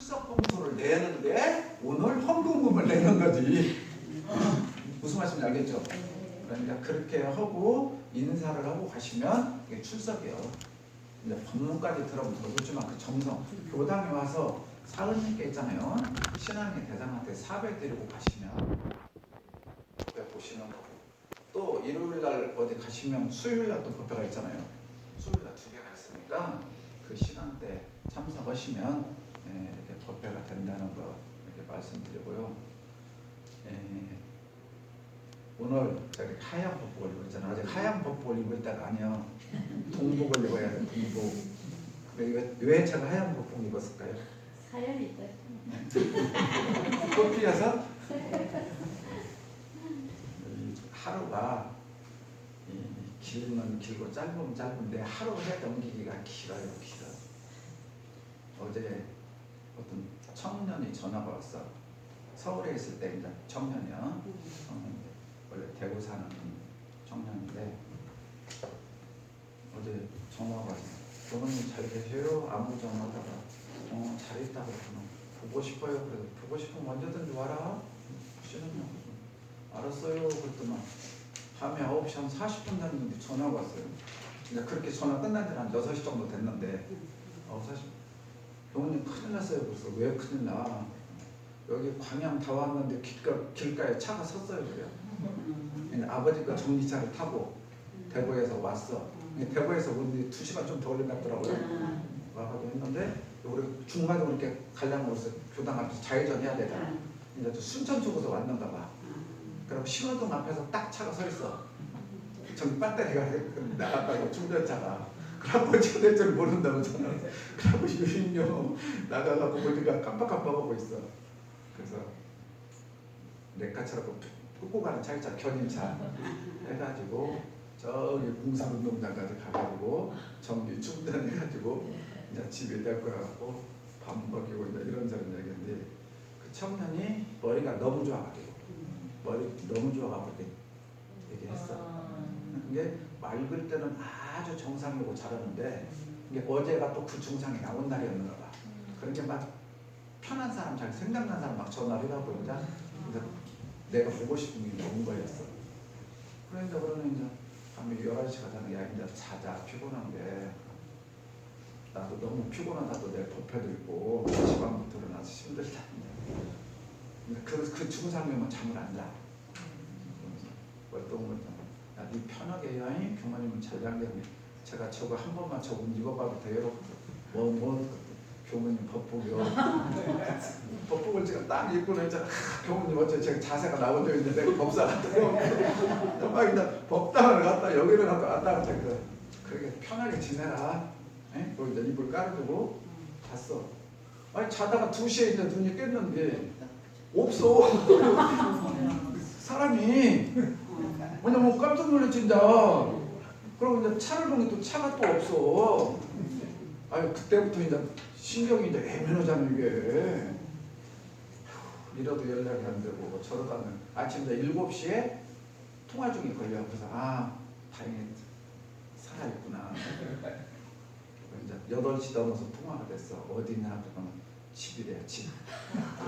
출석봉투를 내는데 오늘 헌금금을 내는 거지. 무슨 말씀인지 알겠죠? 그러니까 그렇게 하고 인사를 하고 가시면 이게 출석이에요. 이제 법문까지 들어보면 더 좋지만 그 정성, 교당에 와서 사은님께 있잖아요. 신앙의 대상한테 사배 드리고 가시면 법회 보시는 거고, 또 일요일날 어디 가시면 수요일날 또 법회가 있잖아요. 수요일날 2개가 있으니까 그 시간대 참석하시면 이렇게 법회가 된다는 거 이렇게 말씀드리고요. 오늘 저기 하얀 법복을 입고 있잖아요. 아직 하얀 법복을 입고 있다가 아니요. 동복을 입어야 돼. 동복. 왜 제가 하얀 법복 입었을까요? 사연이 있다. 꽃피어서 하루가 길면 길고 짧으면 짧은데 하루 해 넘기기가 길어요. 길어. 어제 어떤 청년이 전화가 왔어. 서울에 있을 때 이제 청년이요. 원래 대구 사는 청년인데 어제 전화가 와서 부모님 잘 계세요? 아무 전화하다가 잘 있다고 그러면 보고 싶어요. 그래서 보고 싶으면 언제든지 와라. 쉬는요. 알았어요. 그랬더니 밤에 9시 한 40분 됐는데 전화가 왔어요. 이제 그렇게 전화 끝난 지는 한 6시 정도 됐는데 9시 부모님 큰일 났어요. 그래서 왜 큰일 나? 여기 광양 다 왔는데 길가에 차가 섰어요. 그래요. 아버지가 전기차를 타고 대구에서 왔어. 대구에서 오는데 2시간 좀 더 걸린다더라고요. 와가지고 했는데 우리 중간으로 이렇게 가려면 교당 앞에서 좌회전 해야 되잖아. 이제 순천 쪽에서 왔는가 봐. 그럼 신호등 앞에서 딱 차가 서 있어. 전기 배터리가 나갔다고 충전차가. 그래갖고 어찌가 될 줄 모른다고 전화. 그래갖고 유인료 나가갖고 우리가 깜빡깜빡하고 있어. 그래서 내카차라고 끌고 가는 차 있잖아. 견인차 해가지고 저기 공사운동장까지 가가지고 전기 충전해가지고 이제 집에 데리고 가갖고 밥 먹이고 이제 이런저런 얘기인데 그 청년이 머리가 너무 좋아가지고 머리 너무 좋아가지고 얘기했어. 이게 맑을 때는 아주 정상이고 잘하는데 이게 어제가 또 그 증상이 나온 날이었는가 봐. 그렇게 막 편한 사람 잘 생각난 사람 막 전화를 해갖고 이제 내가 보고 싶은 게 너무 거였어. 그러니까 그러면 이제 밤에 11시 가잖아. 야 이제 자자. 피곤한데 나도 너무 피곤하다도 내일 법회도 있고 지방부터 일어나서 힘들다. 그 증상이면 잠을 안 자. 어떤 거 네 편하게 해야 교모님은 잘 장대하게 제가 저거 한 번만 저거 입어봐도 돼요. 뭐 교모님 법복이요. 법복을 제가 딱 입고 나니까 교모님 어째 제가 자세가 나온 적 있는데 내가 법사 같아요. 막 이제 법당을 갔다 여기를 갔다 왔다 갔다 그렇게 편하게 지내라. 그리고 이제 이불 깔아주고 갔어. 아니 자다가 2시에 이제 눈이 깼는데 없어. 사람이 뭐냐면 깜짝 놀랐지 이제. 그러고 이제 차를 보니 또 차가 또 없어. 아니 그때부터 이제 신경이 이제 애매하잖아 이게. 이러도 연락이 안 되고 저러다는 아침 이제 7시에 통화 중에 걸려. 그래서 다행히 살아있구나. 이제 8시 넘어서 통화가 됐어. 어디냐? 그러면 집이래. 집.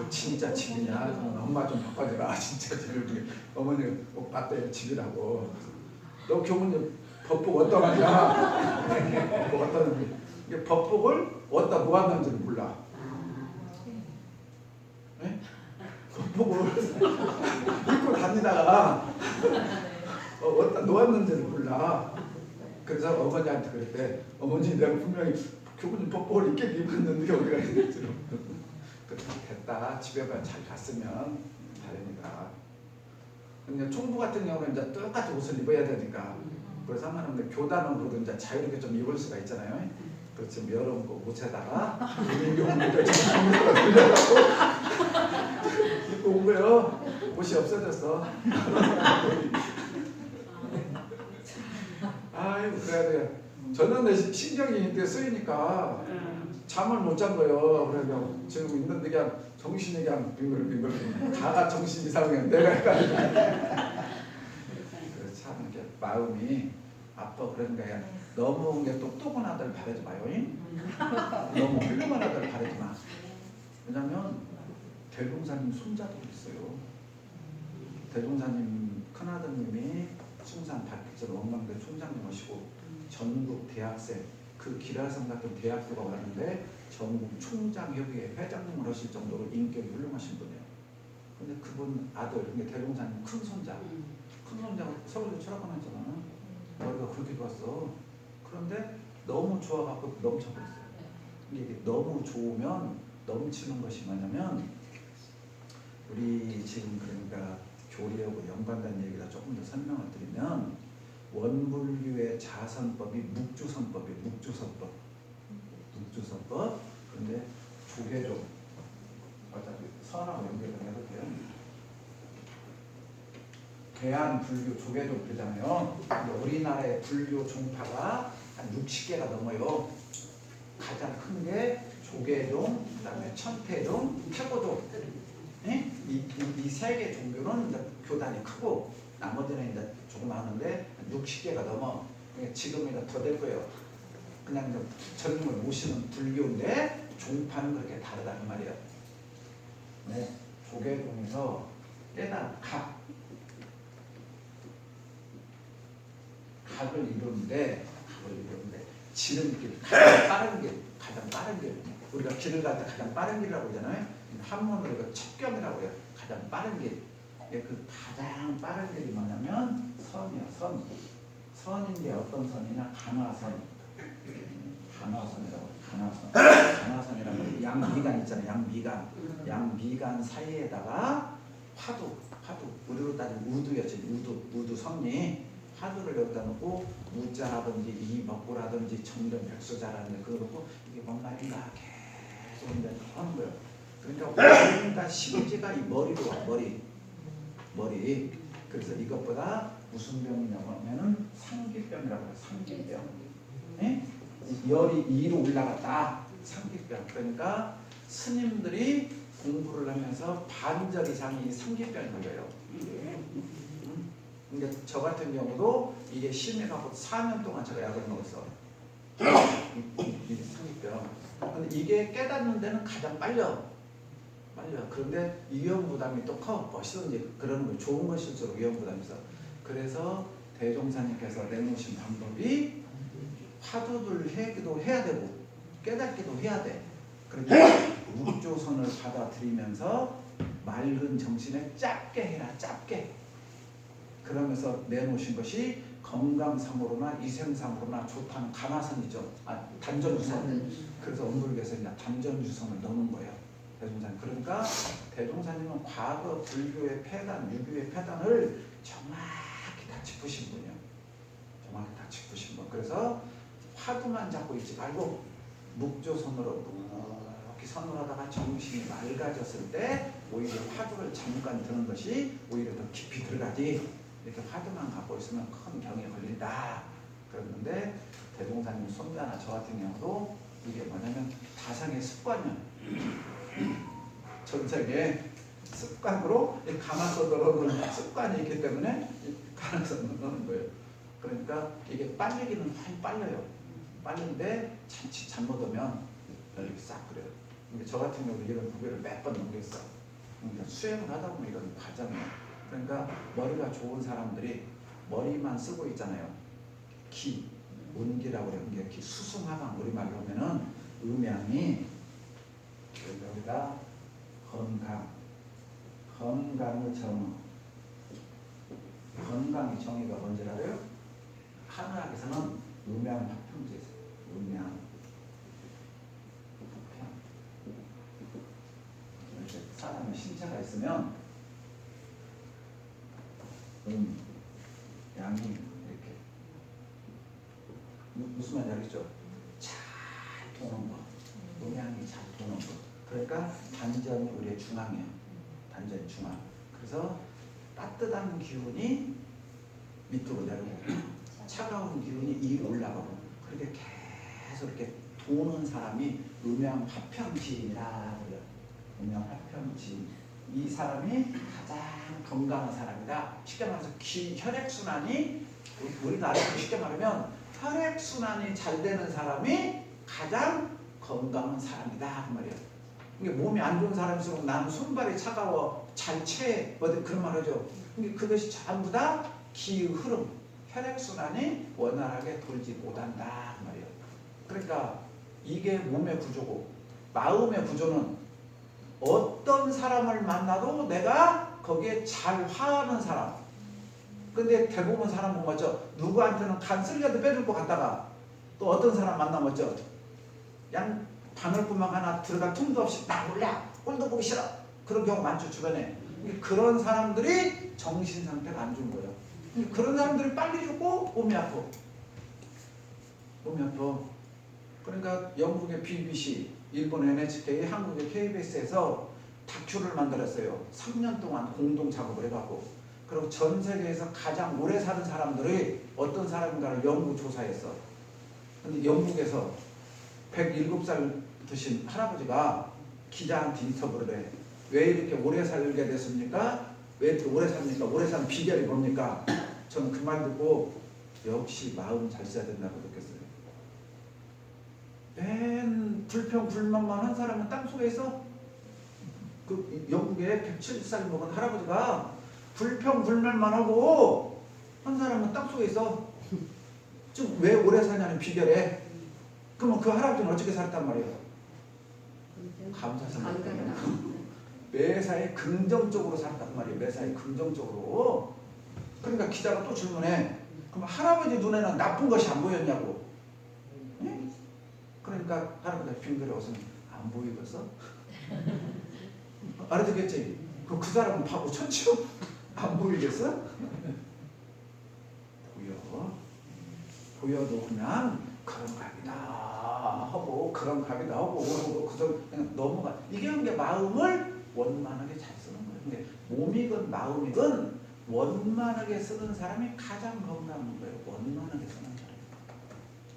진짜 집이냐? 엄마 좀 바꿔줘라. 진짜 집을. 어머니 꼭 봤대요. 집이라고. 너 교무님 법복 어디다 갔냐? 법복 어디다 놨는지. 이게 법복을 어디다 놓았는지를 몰라. 네? 법복을 입고 다니다가 어디다 놓았는지를 몰라. 그래서 어머니한테 그랬대. 어머니 내가 분명히 교무님 법복을 입게 입었는데 어디가 있는지. 됐다. 집에 잘 갔으면 다행이다. 근데 총부 같은 경우는 이제 똑같이 옷을 입어야 되니까 그래서 하는데 교단으로도 이제 자유롭게 좀 입을 수가 있잖아요. 그렇지 여름 그 옷에다가 유니폼을 돌려갖고 입고 온 거예요. 옷이 없어졌어. 아이고 그래야 돼. 저는 내 신경이 이렇게 쓰이니까 잠을 못 잔 거예요. 그래서 지금 있는데 그냥 정신이 그냥 빙글빙글 다가 정신 이상해. 내가 헷갈리네. 그래서 참 이렇게 마음이 아파. 그러니까 너무 똑똑한 아들 바라지 마요. 너무 훌륭한 아들 바라지 마. 왜냐면 대종사님 손자도 있어요. 대종사님 큰아드님이 숭산 박기철 원광대 총장님이시고 전국 대학생 그 기라성 같은 대학교가 왔는데 전국 총장협의회 회장님을 하실 정도로 인격이 훌륭하신 분이에요. 근데 그분 아들, 그러니까 대종사님 큰 손자가 서울대 철학관했잖아. 머리가 그렇게 좋았어. 그런데 너무 좋아갖고 넘쳐버렸어요. 이게 너무 좋으면 넘치는 것이 뭐냐면 우리 지금 그러니까 교리하고 연관된 얘기를 조금 더 설명을 드리면 원불교의 자선법이 묵주선법이에요. 묵주선법. 그런데 조계종 어차피 선하고 연결을 해볼게요. 대한불교 조계종 그잖아요. 우리나라의 불교 종파가 한 60개가 넘어요. 가장 큰 게 조계종, 그다음에 천태종, 태고종. 네? 이 세 개 종교는 이제 교단이 크고 나머지는 이제 조금 하는데 60개가 넘어. 지금은 더 될 거예요. 그냥 이제 전님을 모시는 불교인데 종파는 그렇게 다르다 그 말이에요. 네, 조계종에서 깨달은 각을 이루는데 지름길, 가장 빠른 길. 우리가 길을 갈 때 가장 빠른 길이라고 하잖아요. 한문으로 이거 첩경이라고 해요. 가장 빠른 길. 그 가장 빠른 길이 뭐냐면 선이야, 선. 선인데 어떤 선이냐? 간화선. 간화선이라고 양미간 있잖아요. 양미간 사이에다가 화두. 우리로 따지면 우두였지. 우두 성리. 화두를 여기다 놓고 무자라든지 이먹고라든지 정전 백수자라든지 그거 놓고 이게 뭔 말인가 계속 이제 하는 거예요. 그러니까 시금치가 이 머리로 와. 머리. 그래서 이것보다 무슨 병이냐고 하면은 상기병이라고 해요. 상기병. 네? 열이 2로 올라갔다. 상기병. 그러니까 스님들이 공부를 하면서 반절 이상이 상기병이 걸려요. 근데 저 같은 경우도 이게 심해갖고 4년 동안 제가 약을 먹었어. 이게 상기병. 근데 이게 깨닫는 데는 가장 빨려. 그런데 위험부담이 또 커. 멋있는지 그러는 거 좋은 것일수록 위험부담이 있어. 그래서 대종사님께서 내놓으신 방법이 화두를 해기도 해야 되고 깨닫기도 해야 돼. 그러니까 묵조선을 받아들이면서 맑은 정신에 짧게 해라. 짧게. 그러면서 내놓으신 것이 건강상으로나 이생상으로나 좋다는 간화선이죠. 단전주선. 그래서 원불교에서 이제 단전주선을 넣는 거예요. 대종사님. 그러니까 대종사님은 과거 불교의 폐단, 유교의 폐단을 정확히 다 짚으신 분이에요. 그래서 화두만 잡고 있지 말고 묵조선으로 이렇게 선을 하다가 정신이 맑아졌을 때 오히려 화두를 잠깐 드는 것이 오히려 더 깊이 들어가지. 이렇게 화두만 갖고 있으면 큰 병에 걸린다. 그랬는데 대종사님 손자나 저 같은 경우도 이게 뭐냐면 다상의 습관이야. 전생에 습관으로 가마솥 넣는 습관이 있기 때문에 가마솥 넣는 거예요. 그러니까 이게 빨리기는 많이 빨려요. 빠른데 잘못 오면 이렇게 싹 그래요. 근데 저 같은 경우도 이런 구별을 몇 번 넘겼어. 그러니까 수행을 하다 보면 이런 과정이에요. 그러니까 머리가 좋은 사람들이 머리만 쓰고 있잖아요. 운기라고 해요. 이게 수승하강 우리말로 하면은 음양이 여기다 건강의 정의. 건강의 정의가 뭔지 알아요? 한의학에서는 음양 합평제 있어요. 음양 합평. 이렇게 사람의 신체가 있으면 양이 이렇게 무슨 말인지 알겠죠? 잘 도는 거. 음양이 잘 도는 거. 그러니까 단전이 우리의 중앙이에요. 단전이 중앙. 그래서 따뜻한 기운이 밑으로 내려오고 차가운 기운이 위로 올라가고 그렇게 계속 이렇게 도는 사람이 음양화평지인이라고 그래요. 음양화평지인. 이 사람이 가장 건강한 사람이다. 쉽게 말해서 혈액순환이 우리나라에서 쉽게 말하면 혈액순환이 잘 되는 사람이 가장 건강한 사람이다 그 말이에요. 이게 몸이 안 좋은 사람일수록 나는 손발이 차가워 잘 채 그런 말 하죠. 근데 그것이 전부 다 기의 흐름, 혈액순환이 원활하게 돌지 못한다 그 말이에요. 그러니까 이게 몸의 구조고 마음의 구조는 어떤 사람을 만나도 내가 거기에 잘 화하는 사람. 근데 대부분 사람 보면 맞죠? 누구한테는 간 쓸려도 빼줄 것 같다가 또 어떤 사람 만나면 맞죠? 그냥 바늘구멍 하나 들어갈 틈도 없이 나 몰라 꼴도 보기 싫어 그런 경우 많죠 주변에. 그런 사람들이 정신 상태가 안 좋은 거예요. 그런 사람들이 빨리 죽고 몸이 아파. 몸이 아파. 그러니까 영국의 BBC, 일본 NHK, 한국의 KBS에서 다큐를 만들었어요. 3년 동안 공동 작업을 해갖고. 그리고 전 세계에서 가장 오래 사는 사람들이 어떤 사람인가를 연구 조사했어. 근데 영국에서 107살 드신 할아버지가 기자한테 인터뷰를 해. 왜 이렇게 오래 살게 됐습니까? 왜 이렇게 오래 삽니까? 오래 사는 비결이 뭡니까? 저는 그 말 듣고 역시 마음 잘 써야 된다고 느꼈어요. 맨 불평불만만 한 사람은 땅속에 있어. 그 영국의 107살 먹은 할아버지가 불평불만만 하고 한 사람은 땅속에 있어. 즉 왜 오래 사냐는 비결에. 그러면 그 할아버지는 어떻게 살았단 말이에요? 감사해서 매사에 긍정적으로 살았단 말이에요. 매사에 긍정적으로. 그러니까 기자가 또 질문해. 그럼 할아버지 눈에는 나쁜 것이 안 보였냐고. 네? 그러니까 할아버지가 빙그레 웃으면 안 보이겠어? 알아듣겠지? 그럼 그 사람은 바보 천치요? 안 보이겠어? 보여도 그냥 그런 갑이다 하고 그런 갑이다 하고 그저 그냥 넘어가. 이게 마음을 원만하게 잘 쓰는 거예요. 근데 몸이건 마음이건 원만하게 쓰는 사람이 가장 건강한 거예요. 원만하게 쓰는 사람.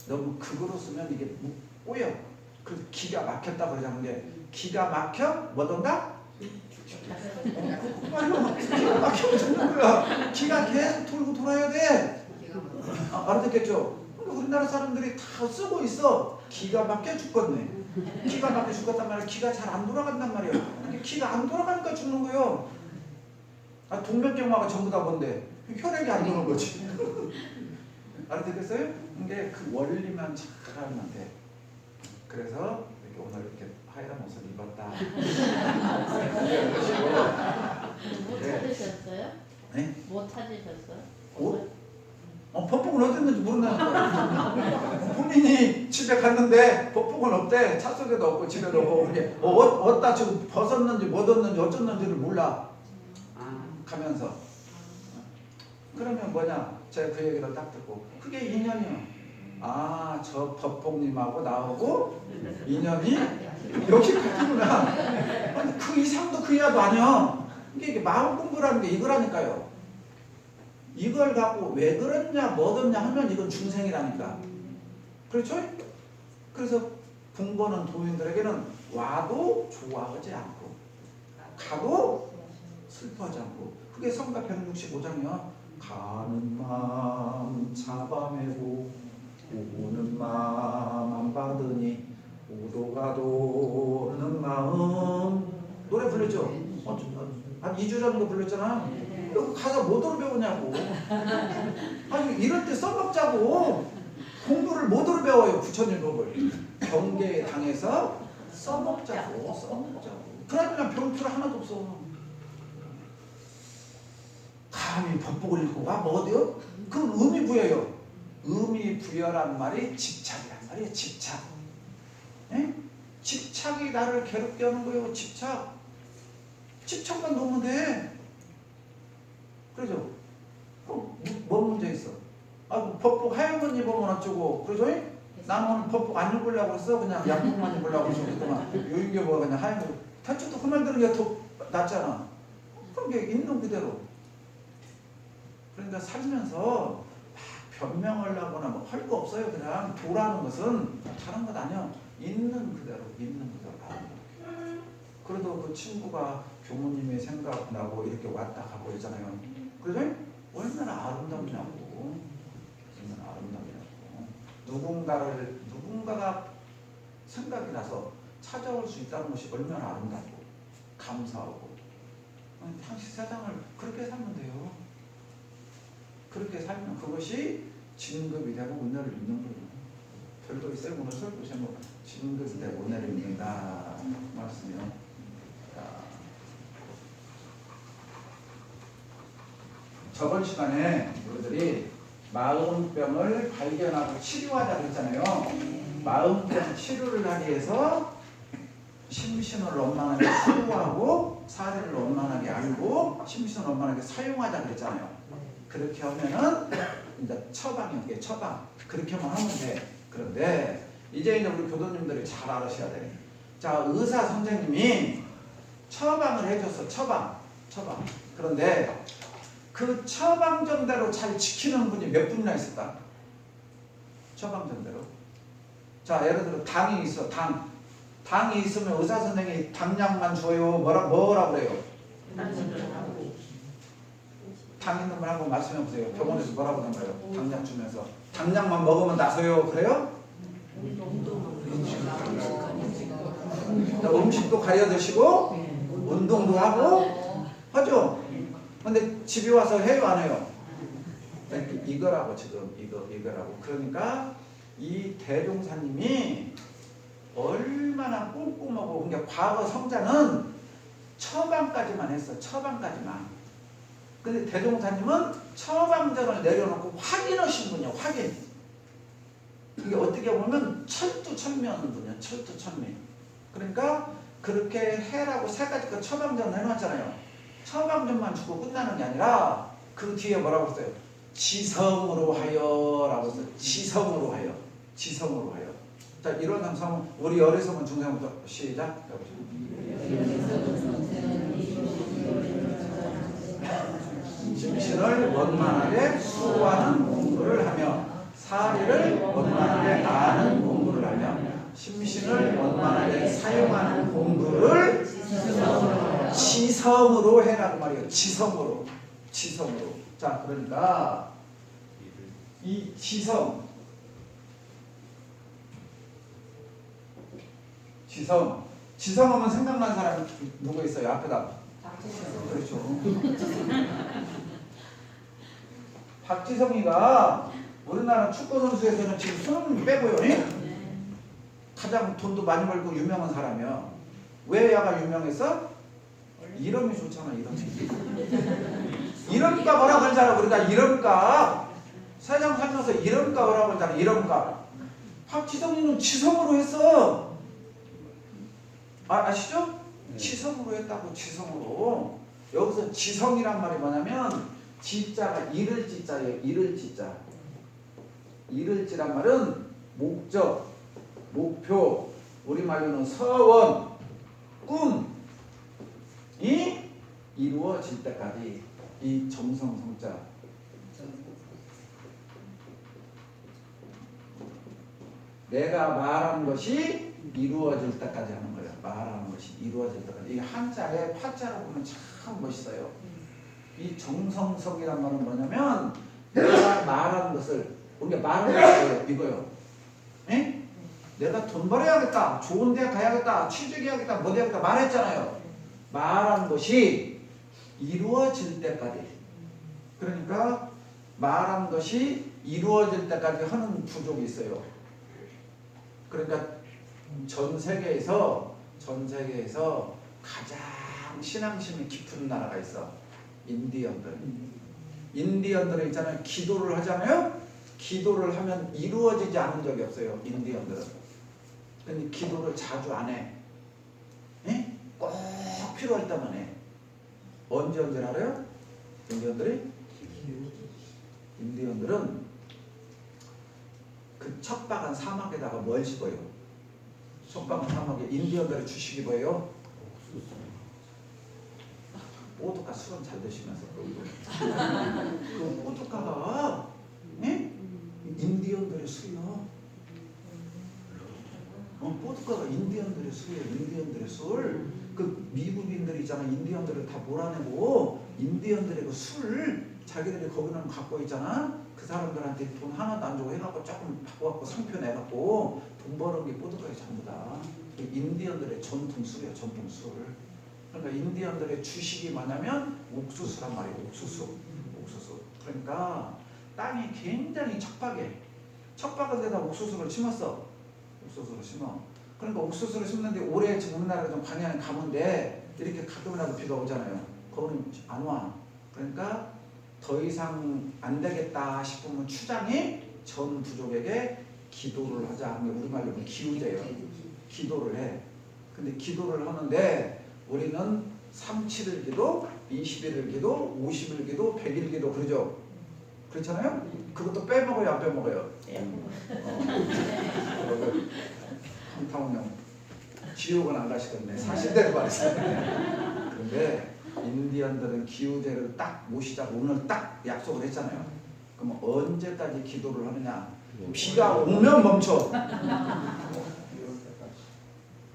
너무 극으로 쓰면 이게 꼬여. 그래서 기가 막혔다 그러자는 게 기가 막혀 뭐던가? 기가 막히면 죽는 거야. 기가 계속 돌고 돌아야 돼. 알아듣겠죠? 우리나라 사람들이 다 쓰고 있어. 기가 막혀 죽겠네. 기가 막혀 죽었단 말이야. 기가 잘 안 돌아간단 말이야. 기가 안 돌아가니까 죽는 거예요. 동맥경화가 전부 다 뭔데? 혈액이 안 도는 거지. 알아듣겠어요? 근데 그 원리만 잘 알면 돼. 그래서 이렇게 오늘 이렇게 하얀 옷을 입었다. 뭐 찾으셨어요? 네? 뭐 찾으셨어요? 옷? 법복은 어디 있는지 모른다니까. 본인이 집에 갔는데 법복은 없대. 차 속에도 없고 집에도 없고. 이게 어디다 지금 벗었는지 못 얻는지 어쩌는지를 몰라. 가면서. 그러면 뭐냐? 제가 그 얘기를 딱 듣고 그게 인연이요. 저 법복님하고 나하고 인연이 여기까지구나. 그 이상도 그 이하도 아니야. 이게 마음 공부라는 게 이거라니까요. 이걸 갖고 왜 그랬냐 뭐든냐 하면 이건 중생이라니까. 그렇죠? 그래서 공부하는 도인들에게는 와도 좋아하지 않고 가도 슬퍼하지 않고. 그게 성가 165장이요. 가는 마음 잡아매고 오는 마음 안 받으니 오도 가도 오는 마음. 노래 불렀죠? 한 2주 정도 불렀잖아. 가서 뭐더러 배우냐고. 이럴 때 써먹자고. 공부를 뭐더러 배워요? 부처님법을 경계에 당해서 써먹자고. 그러면 병풀 하나도 없어. 감히 법복을 읽고 가? 뭐 어디요? 그건 의미부여요. 의미부여란 말이 집착이란 말이에요. 집착. 에? 집착이 나를 괴롭게 하는 거예요. 집착만 놓으면 돼. 그러죠? 뭐 문제 있어? 법복 하얀 입으면 어쩌고, 그러죠? 나는 오늘 법복 안 입으려고 했어. 그냥 양복만 입으려고 했어. 요인게 뭐 그냥 하얀 거. 대충 그 말 들은 게 더 낫잖아. 그런 게 있는 그대로. 그러니까 살면서 변명하려거나 뭐 할 거 없어요. 그냥 도라는 것은 다른 것 아니야. 있는 그대로. 그래도 그 친구가 교무님의 생각나고 이렇게 왔다 가고 있잖아요. 그래서 얼마나 아름답냐고. 누군가가 생각이 나서 찾아올 수 있다는 것이 얼마나 아름답고 감사하고 당시 세상을 그렇게 살면 돼요. 그렇게 살면 그것이 진급이 되고 은혜를 입는 거예요. 별도 있어요. 오늘 설교 제목 진급이 되고 은혜를 입는다 말씀이요. 저번 시간에 우리들이 마음병을 발견하고 치료하자 그랬잖아요. 마음병 치료를 하기 위해서 심신을 원만하게 치료하고 사례를 원만하게 알고 심신을 원만하게 사용하자 그랬잖아요. 그렇게 하면은 이제 처방이에요. 처방. 그렇게만 하면 돼. 그런데 이제 우리 교도님들이 잘 알으셔야 돼. 자, 의사 선생님이 처방을 해줬어. 처방. 그런데 그 처방전대로 잘 지키는 분이 몇 분이나 있을까? 처방전대로. 자, 예를 들어 당이 있어. 당이 있으면 의사 선생님이 당약만 줘요. 뭐라 그래요? 당 있는 분 한번 말씀해 보세요. 병원에서 뭐라고 하던가요? 당약 주면서 당약만 먹으면 나서요. 그래요? 음식도 가려 드시고 운동도 하고 하죠. 근데 집에 와서 해요, 안 해요? 이거라고 지금 이거라고. 그러니까 이 대종사님이 얼마나 꼼꼼하고, 그러니까 과거 성자는 처방까지만 했어. 처방까지만. 근데 대종사님은 처방전을 내려놓고 확인하신 분이야. 확인. 이게 어떻게 보면 철두철미하는 분이야. 철두철미. 그러니까 그렇게 해라고 세 가지 그 처방전을 해놨잖아요. 처방전만 주고 끝나는 게 아니라 그 뒤에 뭐라고 했어요? 지성으로 하여 라고 했어요. 지성으로 하여. 자, 이런 삼성 우리 어리석은 중생부터 시작. 심신을 원만하게 수호하는 공부를 하며 사리를 원만하게 아는 공부를 하며 심신을 원만하게 사용하는 공부를 지성으로 해라는 말이에요. 지성으로. 자, 그러니까 이 지성하면 생각나는 사람이 누구 있어요? 앞에다. 그렇죠. 박지성이가 우리나라 축구 선수에서는 지금 손흥민 빼고요. 가장 돈도 많이 벌고 유명한 사람이야. 왜 야가 유명했어? 이름이 좋잖아. 이름값 뭐라고 하잖아. 그러니까 이름값 세상 살면서 이름값 뭐라고 하잖아. 이름값. 박지성이는 지성으로 했어. 아시죠? 지성으로 했다고. 지성으로. 여기서 지성이란 말이 뭐냐면 지자가 이를 지자예요. 이를 지란 말은 목적, 목표, 우리말로는 서원, 꿈이 이루어질 때까지 이 정성성자. 내가 말한 것이 이루어질 때까지 하는 거예요. 말하는 것이 이루어질 때까지. 이게 한자에 파자로 보면 참 멋있어요. 이 정성성이란 말은 뭐냐면 내가 말하는 것을, 우리가 말하는 것을 이거요. 에? 내가 돈 벌어야겠다, 좋은 데 가야겠다, 취직해야겠다, 뭐 해야겠다 말했잖아요. 말한 것이 이루어질 때까지. 그러니까 말한 것이 이루어질 때까지 하는 부족이 있어요. 그러니까 전 세계에서 가장 신앙심이 깊은 나라가 있어. 인디언들은 있잖아요. 기도를 하잖아요. 기도를 하면 이루어지지 않은 적이 없어요. 인디언들은. 근데 기도를 자주 안 해. 에? 꼭 필요할 때만 해. 언제 알아요? 인디언들은 그 척박한 사막에다가 뭘 집어요? 척박한 사막에 인디언들의 주식이 뭐예요? 오두카 술은 잘 드시면서 그 오두카가 인디언들의 술이요. 오두카가 인디언들의 술이에요. 인디언들의 술. 그 미국인들 있잖아. 인디언들을 다 몰아내고 인디언들의 그 술 자기들이 거기는 갖고 있잖아. 그 그 사람들한테 돈 하나도 안 주고 해갖고 조금 바꿔갖고 상표 내갖고 돈 버는 게 뽀드거예요 전부 다. 인디언들의 전통술이에요 전통술. 그러니까 인디언들의 주식이 뭐냐면 옥수수란 말이에요. 옥수수. 그러니까 땅이 굉장히 척박해. 척박한 데다 옥수수를 심었어. 옥수수를 심어. 그러니까 옥수수를 심는데 올해 지금 우리나라가 좀 반야는 가문데 이렇게 가끔이라도 비가 오잖아요. 거기는 안 와. 그러니까 더 이상 안 되겠다 싶으면 추장이 전 부족에게 기도를 하자. 우리말로 하면 기우제예요. 기도를 해. 근데 기도를 하는데 우리는 37일 기도, 21일 기도, 50일 기도, 100일 기도 그러죠? 그렇잖아요? 그것도 빼먹어요 안 빼먹어요? 한타운형 지옥은 안 가시던데 사실대로 말했어요. 그런데 인디언들은 기우제를 딱 모시자고 오늘 딱 약속을 했잖아요. 그럼 언제까지 기도를 하느냐? 비가 오면 멈춰.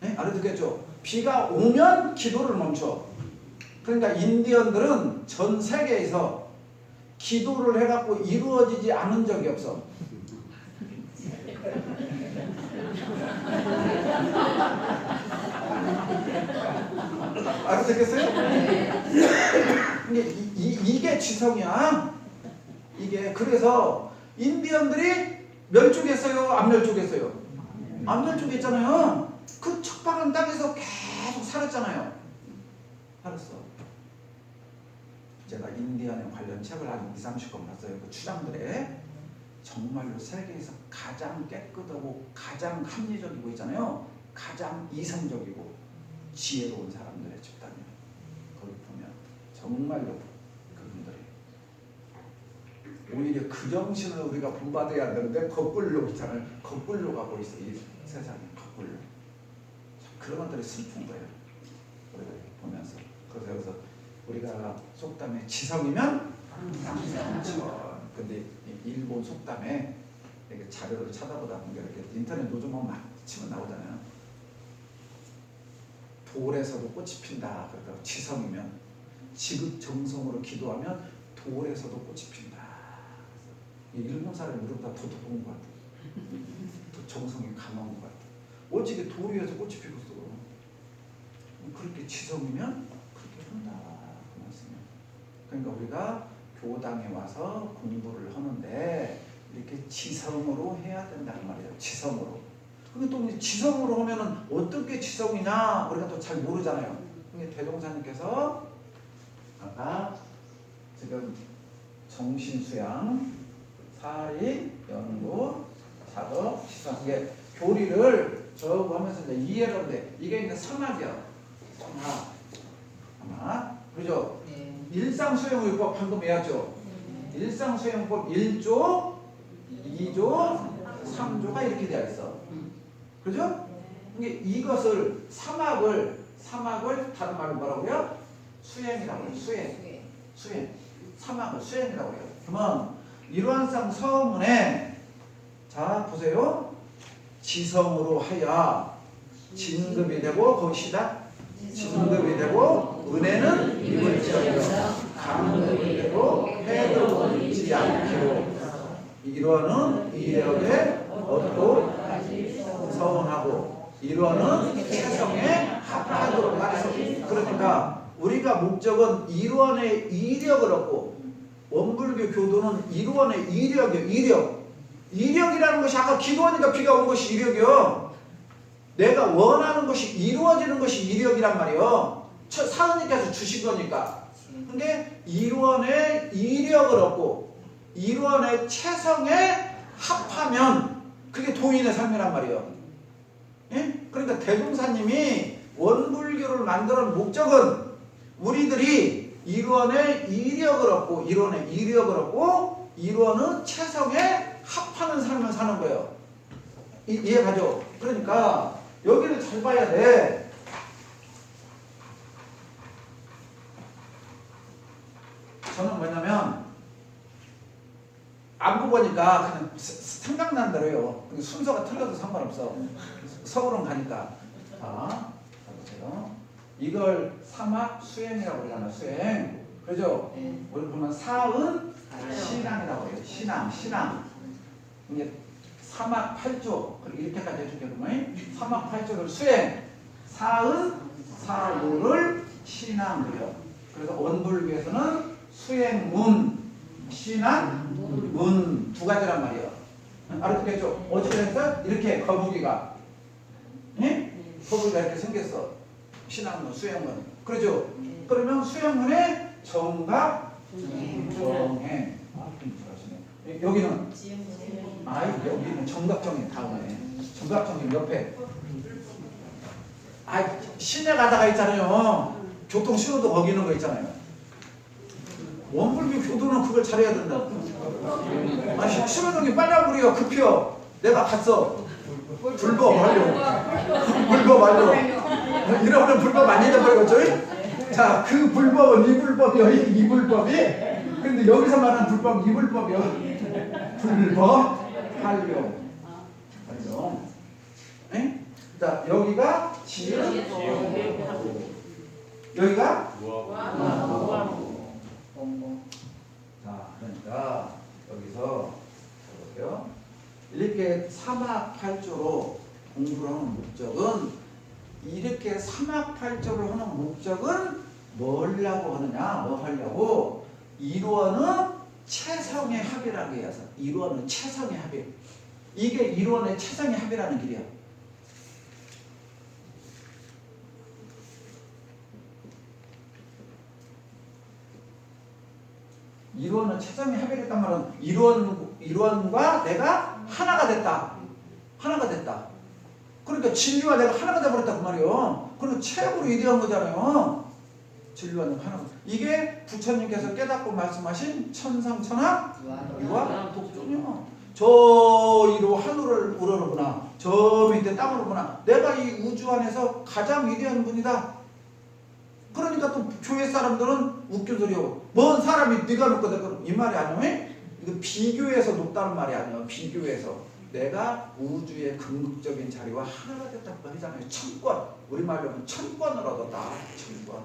네? 알아듣겠죠? 비가 오면 기도를 멈춰. 그러니까 인디언들은 전 세계에서 기도를 해갖고 이루어지지 않은 적이 없어. 알아듣겠어요? 이게 지성이야. 이게 그래서 인디언들이 멸종했어요? 안 멸종했어요? 안 멸종했잖아요. 그 척박한 땅에서 계속 살았잖아요. 살았어. 제가 인디언에 관련 책을 한 20-30권 봤어요. 그 추장들의 정말로 세계에서 가장 깨끗하고 가장 합리적이고 있잖아요. 가장 이성적이고 지혜로운 사람들의 집단이에요. 거기 보면 정말로 그분들이 오히려 그 정신을 우리가 본받아야 되는데 거꾸로 있잖아요. 거꾸로 가고 있어. 이 세상이 거꾸로. 그런 것들이 슬픈 거예요. 우리가 보면서. 그래서 여기서 우리가 속담에 지성이면 남성. 근데 일본 속담에 이렇게 자료를 찾아보다 보니까 이렇게 인터넷 노점만 막 치면 나오잖아요. 돌에서도 꽃이 핀다. 그러니까 지성이면 지극정성으로 기도하면 돌에서도 꽃이 핀다. 일본 사람이 우리보다 더 본 것 같아. 더 정성이 강한 것 같아. 어찌게 돌 위에서 꽃이 피겠어. 그렇게 지성이면 그렇게 한다. 그 말씀이에요. 그러니까 우리가 교당에 와서 공부를 하는데 이렇게 지성으로 해야 된다는 말이에요. 지성으로. 근데 또 지성으로 하면은 어떻게 지성이냐 우리가 또 잘 모르잖아요. 근데 대동사님께서 아까 지금 정신수양, 사리, 연구, 작업, 지성 이게 교리를 저거 하면서 이제 이해를 하는데 이게 이제 성악이야. 성악. 그죠? 네. 일상수행의법 방금 외웠죠? 일상수행법 1조, 2조, 3조가 이렇게 되어 있어. 그죠? 이게 이것을 사막을 다른 말로 뭐라고요? 수행이라고 해요. 수행. 사막을 수행이라고 해요. 그러면 이러한상 서문에 자 보세요. 지성으로 하여 진급이 되고 거기다 진급이 되고 은혜는 입을지어도 강급이 되고 해도 잊지 않기로 이러는 이력에 얻고 서운하고 이러는 최성에 합하도록 말해서 그러니까 우리가 목적은 일원의 이력을 얻고 원불교 교도는 일원의 이력이에요. 이력이라는 것이 아까 기도하니까 비가 온 것이 이력이요. 내가 원하는 것이 이루어지는 것이 이력이란 말이에요. 사은님께서 주신 거니까. 근데 일원의 이력을 얻고 일원의 체성에 합하면 그게 도인의 삶이란 말이에요. 예? 그러니까 대종사님이 원불교를 만들어 놓은 목적은 우리들이 일원의 이력을 얻고 일원의 체성에 합하는 삶을 사는 거예요. 이해가죠? 그러니까 여기를 잘 봐야 돼. 저는 뭐냐면 안 보니까 그냥 생각난 대로 해요. 순서가 틀려도 상관없어. 서울은 가니까. 자, 보세요. 이걸 사막 수행이라고 그러잖아. 수행. 그죠? 네. 우리 보면 사은 신앙이라고 해요. 신앙. 이게 사막팔조 이렇게까지 해줄게 그러면 사막팔조를 수행. 사은 사유를 신앙이요. 그래서 원불교에서는 수행문, 신앙, 문 두 가지란 말이에요. 알아듣겠죠? 어떻게 해서 이렇게 거북이가, 예? 거북이가 이렇게 생겼어. 신앙문, 수행문. 그러죠? 그러면 수행문에 정각, 정행. 여기는 여기는 정각정행 다음에 정각정행 옆에. 시내 가다가 있잖아요. 교통 신호도 거기 있는 거 있잖아요. 원불교 교도는 그걸 잘해야 된다. 신호등이 빨간불이요 급해요. 내가 갔어. 불법 완료. 이러면 불법 안 잊어버리겠죠? 자, 그 불법은 이 불법이요. 이 불법이. 근데 여기서 말하는 불법 이 불법이요. 불법 활용. 네? 자, 여기가 지음. 여기가 자, 그러니까 여기서 볼게요. 이렇게 사막팔조로 공부를 하는 목적은 이렇게 사막팔조를 하는 목적은 뭐라고 하느냐? 뭐 하려고? 이루어는 최성의 합이라고 해서 이루어는 최성의 합이. 이게 이루어는 최성의 합이라는 길이야. 이루어는 최성의 합이 됐단 말은 이루어과 내가 하나가 됐다. 그러니까 진리와 내가 하나가 돼버렸다 그 말이에요. 그럼 최고로 위대한 거잖아요. 진리와 내가 하나가. 이게 부처님께서 깨닫고 말씀하신 천상천하 유아 독존이요. 저 위로 하늘을 우러르구나. 저 밑에 땅을 보나. 내가 이 우주 안에서 가장 위대한 분이다. 그러니까 또 교회 사람들은 웃긴 소리요. 뭔 사람이 네가 높거든. 이 말이 아니에요. 이거 비교해서 높다는 말이 아니에요. 비교해서. 내가 우주의 궁극적인 자리와 하나가 됐다고 하잖아요. 천권. 우리말로 하면 천권을 얻었다. 천권.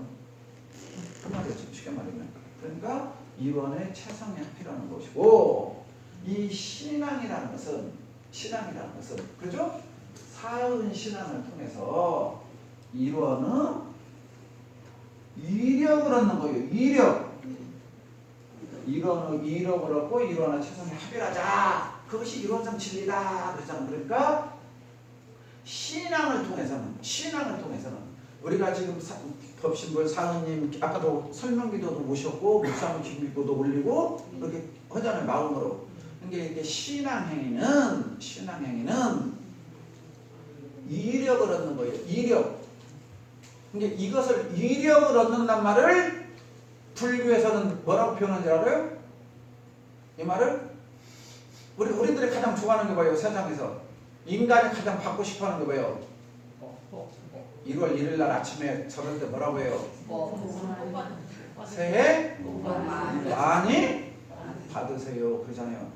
그 말이에요. 쉽게 말하면. 그러니까 이번에 최상의 합이라는 것이고 이 신앙이라는 것은 그죠? 사은 신앙을 통해서 이루어는 이력을 얻는 거예요. 이력을 얻고 이루어는 최상의 합이라자. 그것이 이루어진 진리다. 그러잖아요. 그러니까 신앙을 통해서는 우리가 지금 법신불 사은님 아까도 설명기도도 모셨고 묵상 기도도 올리고 그렇게 하잖아요. 마음으로. 그러니까 이게 신앙행위는 이력을 얻는 거예요. 이력. 그러니까 이것을 이력을 얻는단 말을 불교에서는 뭐라고 표현하는지 알아요? 이 말을 우리들이 가장 좋아하는 게 뭐예요? 세상에서 인간이 가장 받고 싶어하는 게 뭐예요? 1월 1일 날 아침에 저럴 때 뭐라고 해요? 새해 많이 받으세요. 그러잖아요.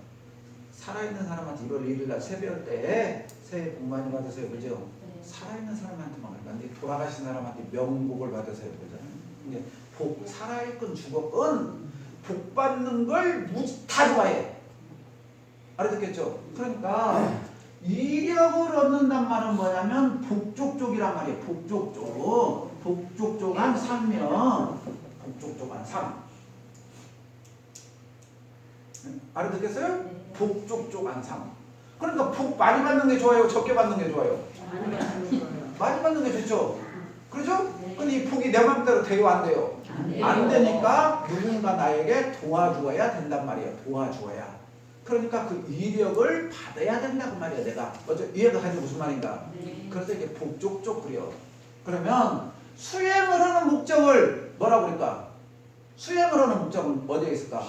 살아있는 사람한테 1월 1일 날 새벽 때 새해 복 많이 받으세요. 그죠? 살아있는 사람한테만 그러는데 돌아가신 사람한테 명복을 받으세요. 그러잖아요. 근데 복, 살아있건 죽었건 복 받는 걸 다 좋아해. 알아듣겠죠? 그러니까 이력을 얻는단 말은 뭐냐면 복족족이란 말이에요. 복족족한 삶이요. 복족족한 삶. 알아듣겠어요? 복족족한 삶. 그러니까 복 많이 받는 게 좋아요? 적게 받는 게 좋아요? 많이 받는 게 좋죠? 그렇죠? 근데 이 복이 내 맘대로 돼요? 안 돼요? 안 되니까 누군가 나에게 도와주어야 된단 말이에요. 도와주어야. 그러니까 그 이력을 받아야 된다고 말이야. 내가 어제 이해가 가지고 무슨 말인가. 그래서 이게 복족족 그려. 그러면 수행을 하는 목적을 뭐라고 그럴까? 수행을 하는 목적은 어디에 있을까?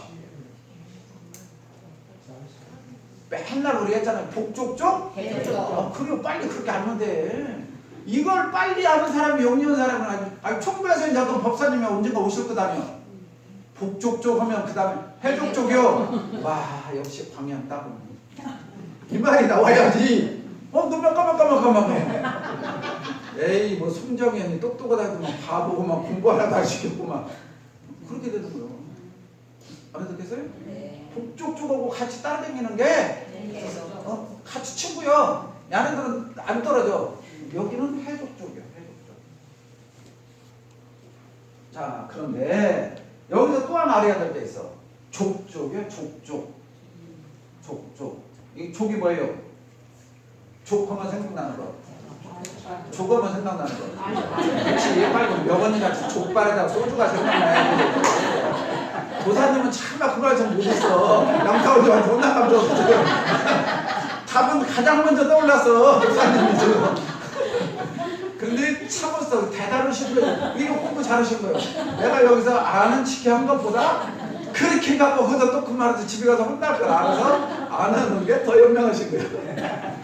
맨날 우리 했잖아요. 복족족? 그리고 빨리 그렇게 알면 돼. 이걸 빨리 아는 사람이 용리한 사람은 아니 총무에서 나도 법사님이 언젠가 오실 거다며. 복족족 하면 그 다음에 해족족이요. 와 역시 광양 따고 이 말이 나와야지. 눈만 까맣까맣까맣해. 에이 뭐 송정현이 똑똑하다고 막 바보고 막 공부 하나도 안 시켰고 막 그렇게 되는 거예요. 알아듣겠어요? 네. 북쪽쪽하고 같이 따라다니는 게 네. 같이 친구요. 얘네들은 안 떨어져. 여기는 해족 쪽이야. 해족 쪽. 자, 그런데 여기서 또 하나 알아야 될 게 있어. 족쪽이야. 족쪽. 족쪽. 이 족이 뭐예요? 족하면 생각나는 거. 족하면 생각나는 거. 그렇지. 빨리 명언이같이 족발에다가 소주가 생각나야 돼. 도사님은 참나 그걸 좀 못했어. 양타올리한테 혼나감 좀. 답은 가장 먼저 떠올랐어. 도사님이 지금. 근데 참았어. 대단하신 거예요. 이거 공부 잘하신 거예요. 내가 여기서 아는 척이 한 것보다 그렇게 가고 허더 또 그 말해서 집에 가서 혼날 걸 알아서 안 하는 게 더 현명하신 거예요.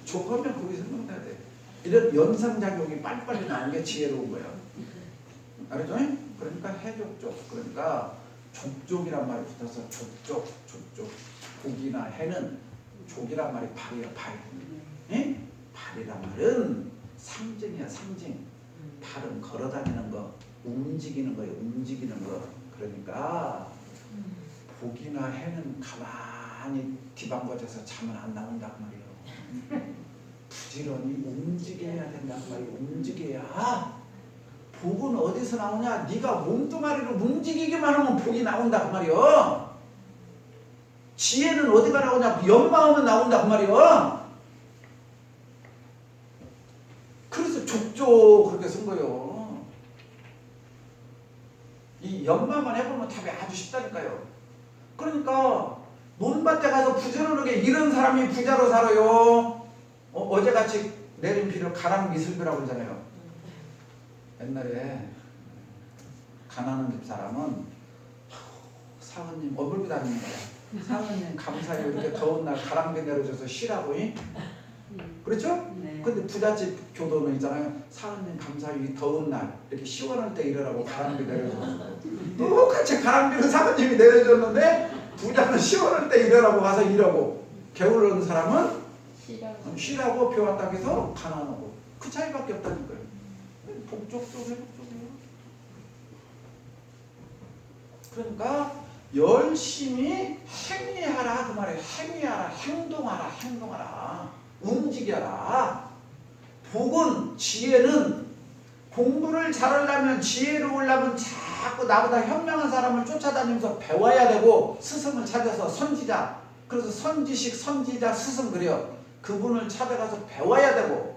족하면 그게 생각나야 돼. 이런 연상작용이 빨리빨리 나는 게 지혜로운 거예요. 알았죠? 그러니까 해족 쪽, 그러니까 족족이란 말이 붙어서 족족, 족족. 복이나 해는 족이란 말이 발이야, 발. 예? 발이란 말은 상징이야, 상징. 발은 걸어다니는 거, 움직이는 거예요, 움직이는 거. 그러니까 복이나 해는 가만히 뒤방거져서 잠은 안 나온단 말이에요. 부지런히 움직여야 된단 말이에요. 움직여야. 복은 어디서 나오냐? 네가 몸뚱아리를 움직이기만 하면 복이 나온다 그 말이요. 지혜는 어디가 나오냐? 연마하면 나온다 그 말이요. 그래서 족족 그렇게 쓴 거예요. 이 연마만 해보면 답이 아주 쉽다니까요. 그러니까 논밭에 가서 부지런하게 이런 사람이 부자로 살아요. 어제같이 내린 비를 가랑미슬비라고 그러잖아요. 옛날에 가난한 집 사람은 사모님 얼굴비 다니는 거야. 사모님 감사해요. 이렇게 더운 날 가랑비 내려줘서 쉬라고. 그렇죠? 네. 근데 부잣집 교도는 있잖아요. 사모님 감사해요. 이 더운 날 이렇게 시원할 때 일하라고 가랑비 내려줘서 똑같이 가랑비는 사모님이 내려줬는데 부자는 시원할 때 일하라고 가서 일하고 게으른 사람은 쉬라고 배웠다 해서 가난하고 그 차이밖에 없다니까요. 복족도 회복족이에요. 그러니까 열심히 행위하라 그 말이에요. 행위하라, 행동하라, 행동하라, 움직여라. 복은, 지혜는 공부를 잘하려면 지혜로우려면 자꾸 나보다 현명한 사람을 쫓아다니면서 배워야 되고 스승을 찾아서 선지자, 그래서 선지식, 선지자, 스승 그래요. 그분을 찾아가서 배워야 되고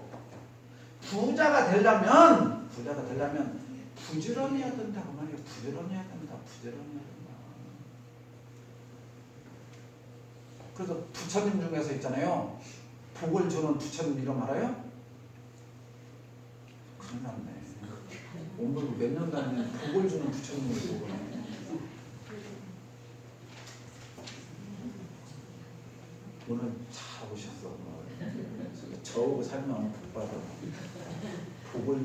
부자가 되려면 부지런히 해야 된다고 말이에요. 부지런히 해야 된다. 부지런히 해야 된다. 그래서 부처님 중에서 있잖아요. 복을 주는 부처님 이름 알아요? 큰일 났네. 오늘 몇 년 다니는 복을 주는 부처님을 보고 오늘 잘 오셨어. 저하고 살면 복 받아. 복을